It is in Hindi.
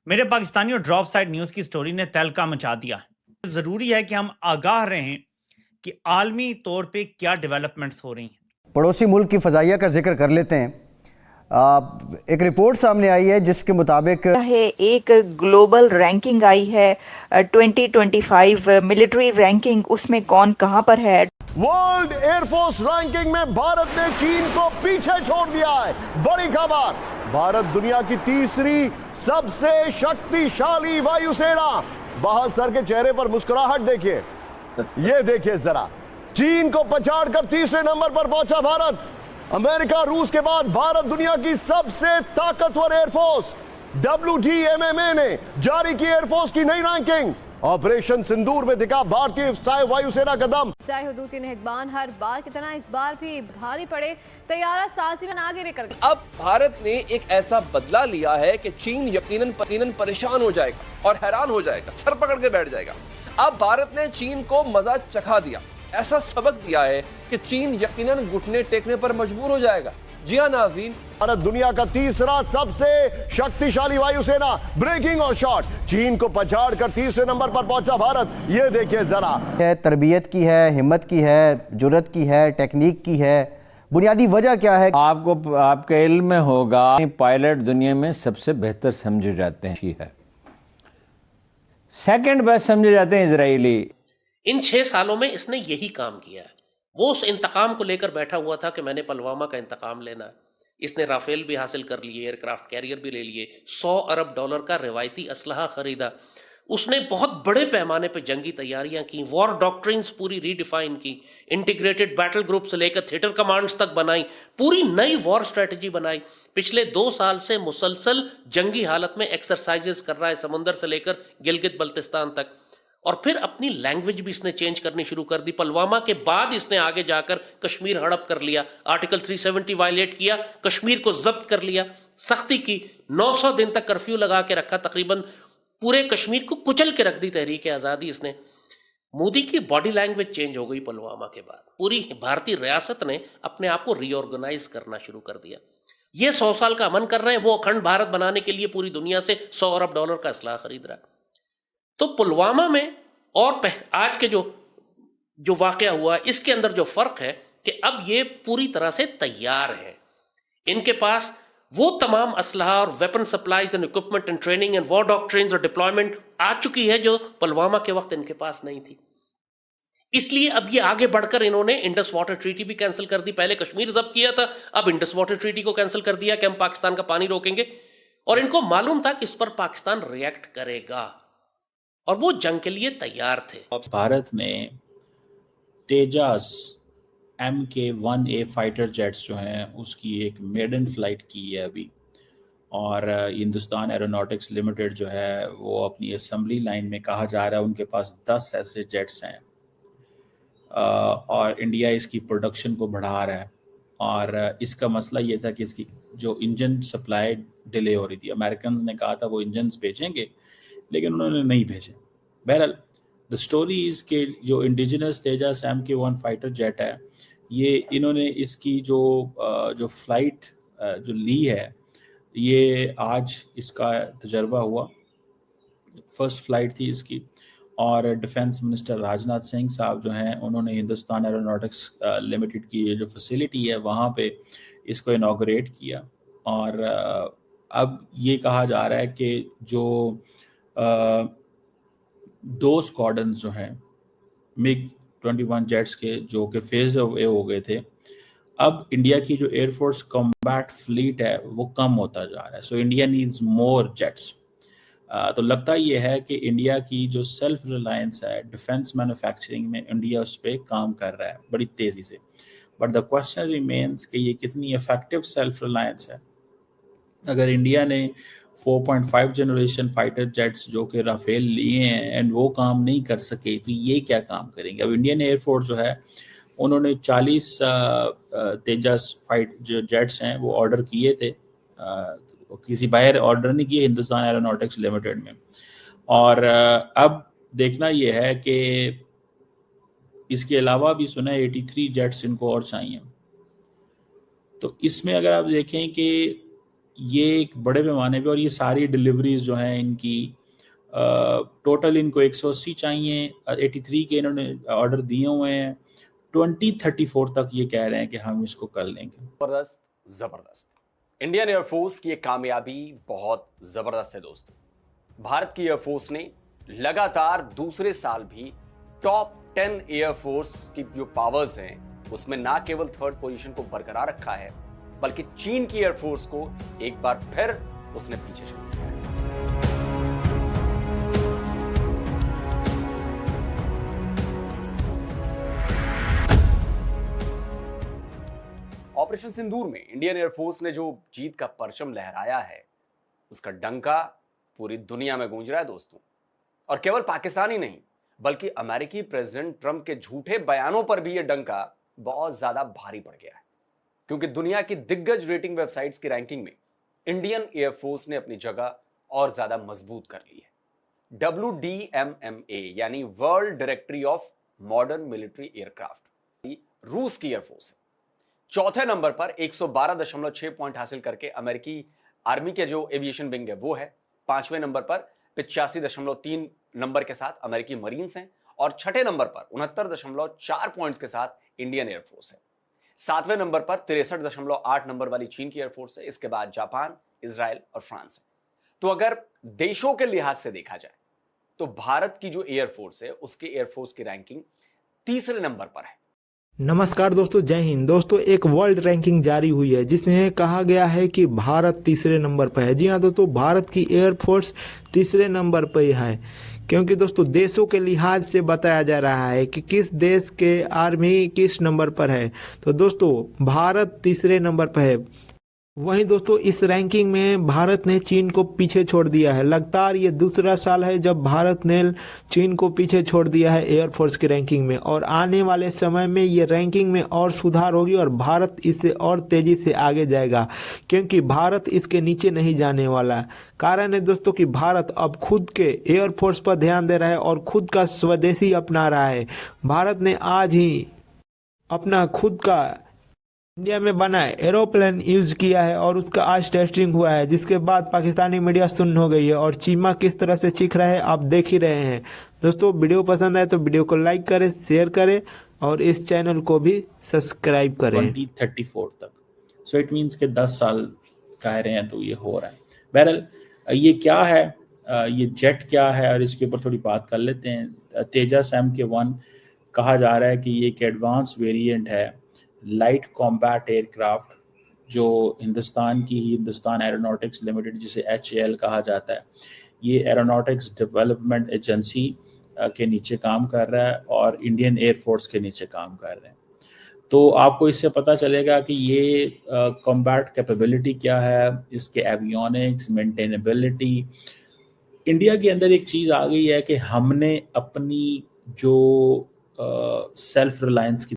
मेरे पाकिस्तानियों, ड्रॉप साइड न्यूज की स्टोरी ने तहलका मचा दिया है। जरूरी है कि हम आगाह रहें कि आलमी तौर पे क्या डेवलपमेंट्स हो रही हैं। पड़ोसी मुल्क की फजाइया का जिक्र कर लेते हैं। एक रिपोर्ट सामने आई है जिसके मुताबिक है एक ग्लोबल रैंकिंग आई है 2025 मिलिट्री रैंकिंग, उसमें कौन कहां पर है। वर्ल्ड एयरफोर्स रैंकिंग में भारत ने चीन को पीछे छोड़ दिया है। बड़ी खबर, भारत दुनिया की तीसरी सबसे शक्तिशाली वायुसेना। बहादुर सर के चेहरे पर मुस्कुराहट देखिए, ये देखिए जरा, चीन को पछाड़कर तीसरे नंबर पर पहुंचा भारत। अमेरिका रूस के बाद भारत दुनिया की सबसे ताकतवर एयरफोर्स। WTMMA ने जारी की एयरफोर्स की नई रैंकिंग। ऑपरेशन सिंदूर में दिखा भारतीय वायुसेना का दम। चाहे हुदूद की निगहबान हर बार की तरह इस बार भी भारी पड़े, तैयारा साजी में आगे निकल गए। अब भारत ने एक ऐसा बदला लिया है कि चीन यकीनन परेशान हो जाएगा और हैरान हो जाएगा, सर पकड़ के बैठ जाएगा। अब भारत ने चीन को मजा चखा दिया, ऐसा सबक दिया है कि चीन यकीनन घुटने टेकने पर मजबूर हो जाएगा। जी हाँ नाज़रीन, भारत दुनिया का तीसरा सबसे शक्तिशाली वायुसेना। ब्रेकिंग और शॉट, चीन को पछाड़कर तीसरे नंबर पर पहुंचा भारत। ये देखिए जरा, है तरबियत की है, हिम्मत की है, जुर्रत की है, टेक्निक की है। बुनियादी वजह क्या है? आपको आपके इल्म में होगा, पायलट दुनिया में सबसे बेहतर समझे जाते हैं, सेकंड बेस्ट समझे जाते हैं इजरायली। इन 6 सालों में इसने यही काम किया है। वो उस इंतकाम को लेकर बैठा हुआ था कि मैंने पुलवामा का इंतकाम लेना है। इसने राफेल भी हासिल कर लिए, एयरक्राफ्ट कैरियर भी ले लिए, $100 अरब का रिवायती असलहा खरीदा। उसने बहुत बड़े पैमाने पर जंगी तैयारियां की, वॉर डॉक्ट्रिन्स पूरी रीडिफाइन की, इंटीग्रेटेड बैटल ग्रुप से लेकर थिएटर कमांड्स तक बनाई, पूरी नई वॉर स्ट्रेटजी बनाई। पिछले 2 साल से मुसलसल जंगी हालत में एक्सरसाइजेस कर रहा है, समुंदर से लेकर गिलगित बल्तिस्तान तक। और फिर अपनी लैंग्वेज भी इसने चेंज करनी शुरू कर दी। पुलवामा के बाद इसने आगे जाकर कश्मीर हड़प कर लिया, आर्टिकल 370 वायलेट किया, कश्मीर को जब्त कर लिया, सख्ती की, 900 दिन तक कर्फ्यू लगा के रखा, तकरीबन पूरे कश्मीर को कुचल के रख दी तहरीक आज़ादी इसने। मोदी की बॉडी लैंग्वेज चेंज हो गई पुलवामा के बाद। पूरी भारतीय रियासत ने अपने आप को रीऑर्गेनाइज करना शुरू कर दिया। ये 100 साल का अमन कर रहे हैं, वो अखंड भारत बनाने के लिए पूरी दुनिया से $100 अरब का असलाह खरीद रहा है। तो पुलवामा में और आज के जो वाकया हुआ, इसके अंदर जो फर्क है कि अब ये पूरी तरह से तैयार है। इनके पास वो तमाम असलहा और weapon supplies and equipment and training and war doctrines और डिप्लॉयमेंट आ चुकी है जो पुलवामा के वक्त इनके पास नहीं थी। इसलिए अब ये आगे बढ़कर इन्होंने इंडस वाटर ट्रीटी भी कैंसिल कर दी। पहले कश्मीर जब्त किया था, अब इंडस वाटर ट्रीटी को कैंसिल कर दिया कि हम पाकिस्तान का पानी रोकेंगे। और इनको मालूम था कि इस पर पाकिस्तान रिएक्ट करेगा और वो जंग के लिए तैयार थे। भारत ने तेजास MK-1A फाइटर जेट्स जो हैं उसकी एक मेडन फ्लाइट की है अभी, और हिंदुस्तान एरोनॉटिक्स लिमिटेड जो है वो अपनी असेंबली लाइन में, कहा जा रहा है उनके पास 10 ऐसे जेट्स हैं और इंडिया इसकी प्रोडक्शन को बढ़ा रहा है। और इसका मसला ये था कि इसकी जो इंजन सप्लाई डिले हो रही थी। अमेरिकन ने कहा था वो इंजन भेजेंगे, लेकिन उन्होंने नहीं भेजे। बहरहाल द स्टोरी इज़ के जो indigenous Tejas MK-1 fighter jet है, ये इन्होंने इसकी जो फ्लाइट जो ली है, ये आज इसका तजर्बा हुआ, फर्स्ट फ्लाइट थी इसकी। और डिफेंस मिनिस्टर राजनाथ सिंह साहब जो हैं, उन्होंने हिंदुस्तान एरोनॉटिक्स लिमिटेड की ये जो फैसिलिटी है वहाँ पे इसको इनॉग्रेट किया। और अब ये कहा जा रहा है कि जो 2 स्क्वाड्रन जो हैं MiG-21 जेट्स के, जो कि फेज अवे हो गए थे, अब इंडिया की जो एयरफोर्स कॉम्बैट फ्लीट है वो कम होता जा रहा है। So India needs more jets. तो लगता ये है कि इंडिया की जो सेल्फ रिलायंस है डिफेंस मैन्युफैक्चरिंग में, इंडिया उस पर काम कर रहा है बड़ी तेज़ी से। बट द क्वेश्चन रिमेन्स कि ये कितनी इफेक्टिव सेल्फ रिलायंस है। अगर इंडिया ने 4.5 जनरेशन फाइटर जेट्स जो कि राफेल लिए हैं एंड वो काम नहीं कर सके, तो ये क्या काम करेंगे। अब इंडियन एयरफोर्स जो है उन्होंने 40 तेजस फाइट जो जेट्स हैं वो ऑर्डर किए थे, किसी बाहर ऑर्डर नहीं किए, हिंदुस्तान एरोनॉटिक्स लिमिटेड में। और अब देखना ये है कि इसके अलावा भी सुना है 83 जेट्स इनको और चाहिए। तो इसमें अगर आप देखें कि ये एक बड़े पैमाने पे, और ये सारी डिलीवरीज जो हैं इनकी टोटल इनको 180 चाहिए, 83 के इन्होंने ऑर्डर दिए हुए हैं, 2034 तक ये कह रहे हैं कि हम इसको कर लेंगे। जबरदस्त जबरदस्त। इंडियन एयरफोर्स की एक कामयाबी बहुत जबरदस्त है दोस्तों। भारत की एयरफोर्स ने लगातार दूसरे साल भी टॉप 10 एयरफोर्स की जो पावर्स हैं उसमें ना केवल थर्ड पोजीशन को बरकरार रखा है, बल्कि चीन की एयरफोर्स को एक बार फिर उसने पीछे छोड़ दिया है। ऑपरेशन सिंदूर में इंडियन एयरफोर्स ने जो जीत का परचम लहराया है उसका डंका पूरी दुनिया में गूंज रहा है दोस्तों। और केवल पाकिस्तान ही नहीं, बल्कि अमेरिकी प्रेसिडेंट ट्रंप के झूठे बयानों पर भी यह डंका बहुत ज्यादा भारी पड़ गया है, क्योंकि दुनिया की दिग्गज रेटिंग वेबसाइट्स की रैंकिंग में इंडियन एयरफोर्स ने अपनी जगह और ज्यादा मजबूत कर ली है। WDMMA यानी world directory of modern military aircraft रूस की एयरफोर्स है। चौथे नंबर पर 112.6 पॉइंट हासिल करके अमेरिकी आर्मी के जो एविएशन विंग है वो है। पांचवें नंबर पर 85.3 नंबर के साथ अमेरिकी मरीन्स हैं, और छठे नंबर पर 69.4 पॉइंट्स के साथ इंडियन एयरफोर्स है। सातवें नंबर पर 63.8 नंबर वाली चीन की एयरफोर्स है। इसके बाद जापान, इजराइल और फ्रांस है। तो अगर देशों के लिहाज से देखा जाए तो भारत की जो एयरफोर्स है उसकी एयरफोर्स की रैंकिंग तीसरे नंबर पर है। नमस्कार दोस्तों, जय हिंद। दोस्तों, एक वर्ल्ड रैंकिंग जारी हुई है जिसमें कहा गया है कि भारत तीसरे नंबर पर है। जी हाँ दोस्तों, भारत की एयरफोर्स तीसरे नंबर पर ही है, क्योंकि दोस्तों देशों के लिहाज से बताया जा रहा है कि किस देश के आर्मी किस नंबर पर है। तो दोस्तों भारत तीसरे नंबर पर है। वहीं दोस्तों इस रैंकिंग में भारत ने चीन को पीछे छोड़ दिया है। लगातार ये दूसरा साल है जब भारत ने चीन को पीछे छोड़ दिया है एयरफोर्स की रैंकिंग में, और आने वाले समय में ये रैंकिंग में और सुधार होगी और भारत इससे और तेजी से आगे जाएगा, क्योंकि भारत इसके नीचे नहीं जाने वाला। कारण है दोस्तों कि भारत अब खुद के एयरफोर्स पर ध्यान दे रहा है और खुद का स्वदेशी अपना रहा है। भारत ने आज ही अपना खुद का इंडिया में बना एरोप्लेन यूज किया है और उसका आज टेस्टिंग हुआ है, जिसके बाद पाकिस्तानी मीडिया सुन्न हो गई है और चीमा किस तरह से चीख रहा है आप देख ही रहे हैं। दोस्तों वीडियो पसंद आए तो वीडियो को लाइक करें, शेयर करें और इस चैनल को भी सब्सक्राइब करें। 2034 तक, सो इट मीन्स के 10 साल कह रहे हैं तो ये हो रहा है। बहरहाल ये क्या है, ये जेट क्या है, और इसके ऊपर थोड़ी बात कर लेते हैं। तेजस MK1 कहा जा रहा है कि ये एक एडवांस वेरिएंट है लाइट कॉम्बैट एयरक्राफ्ट, जो हिंदुस्तान की ही हिंदुस्तान एरोनॉटिक्स लिमिटेड जिसे HAL कहा जाता है, ये एरोनॉटिक्स डेवलपमेंट एजेंसी के नीचे काम कर रहा है और इंडियन एयरफोर्स के नीचे काम कर रहे हैं। तो आपको इससे पता चलेगा कि ये कॉम्बैट कैपेबिलिटी क्या है, इसके एवियोनिक्स, मेंटेनेबिलिटी। इंडिया के अंदर एक चीज़ आ गई है कि हमने अपनी जो सेल्फ रिलायंस की